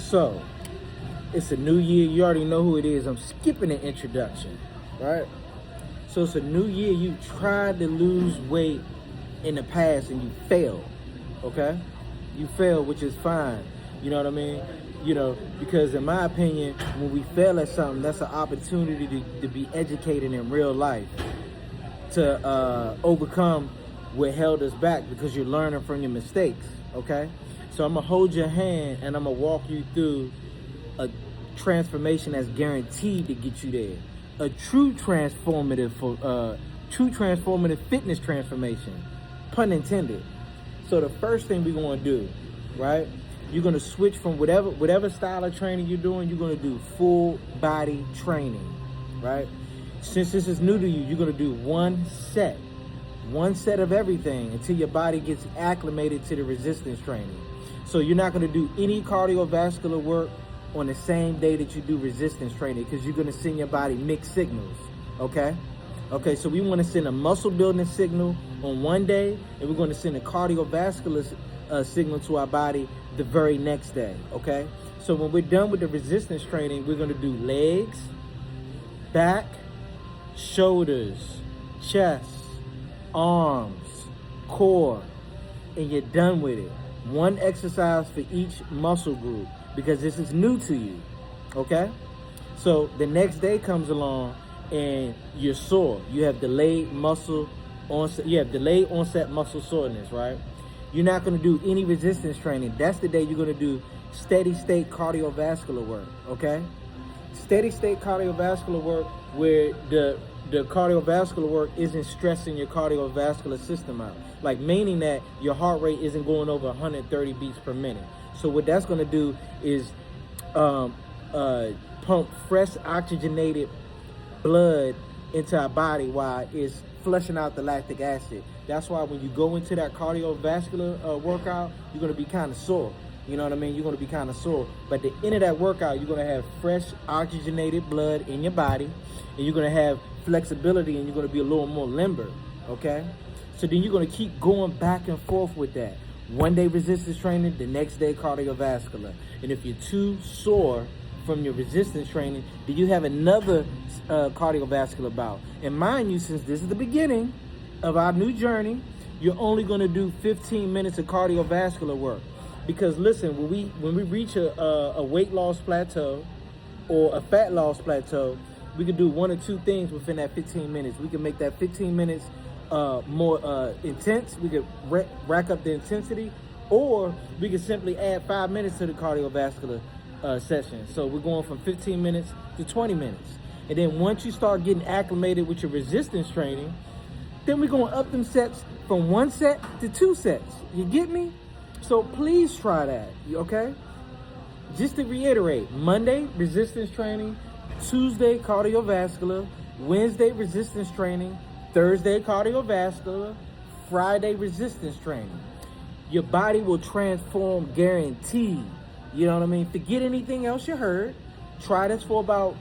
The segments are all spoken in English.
So, it's a new year. You already know who it is. I'm skipping the introduction, right? So it's a new year. You tried to lose weight in the past and you failed, okay? You failed, which is fine. You know what I mean? Because in my opinion, when we fail at something, that's an opportunity to be educated in real life, to overcome what held us back, because you're learning from your mistakes, okay? So I'm gonna hold your hand and I'm gonna walk you through a transformation that's guaranteed to get you there. A true transformative fitness transformation, pun intended. So the first thing we're gonna do, right? You're gonna switch from whatever style of training you're doing. You're gonna do full body training, right? Since this is new to you, you're gonna do one set of everything until your body gets acclimated to the resistance training. So you're not gonna do any cardiovascular work on the same day that you do resistance training, because you're gonna send your body mixed signals, okay? Okay, so we wanna send a muscle building signal on one day, and we're gonna send a cardiovascular signal to our body the very next day, okay? So when we're done with the resistance training, we're gonna do legs, back, shoulders, chest, arms, core, and you're done with it. One exercise for each muscle group, because this is new to you, okay? So the next day comes along and you're sore. You have delayed onset muscle soreness, right? You're not gonna do any resistance training. That's the day you're gonna do steady state cardiovascular work, okay? Steady state cardiovascular work, where the cardiovascular work isn't stressing your cardiovascular system out. Like, meaning that your heart rate isn't going over 130 beats per minute. So what that's gonna do is pump fresh oxygenated blood into our body while it's flushing out the lactic acid. That's why when you go into that cardiovascular workout, you're gonna be kind of sore. You know what I mean? You're gonna be kind of sore. But at the end of that workout, you're gonna have fresh oxygenated blood in your body, and you're gonna have flexibility, and you're gonna be a little more limber, okay? So then you're gonna keep going back and forth with that. One day resistance training, the next day cardiovascular. And if you're too sore from your resistance training, then you have another cardiovascular bout. And mind you, since this is the beginning of our new journey, you're only gonna do 15 minutes of cardiovascular work. Because listen, when we reach a weight loss plateau or a fat loss plateau, we can do one or two things within that 15 minutes. We can make that 15 minutes more intense. We could rack up the intensity, or we could simply add 5 minutes to the cardiovascular session. So we're going from 15 minutes to 20 minutes. And then once you start getting acclimated with your resistance training, then we're going to up them sets from 1 set to 2 sets. You get me? So please try that, okay? Just to reiterate, Monday, resistance training. Tuesday, cardiovascular. Wednesday, resistance training. Thursday, cardiovascular. Friday, resistance training. Your body will transform, guaranteed. You know what I mean? Forget anything else you heard. Try this for about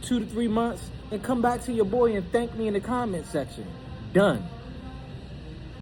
2 to 3 months and come back to your boy and thank me in the comment section. Done.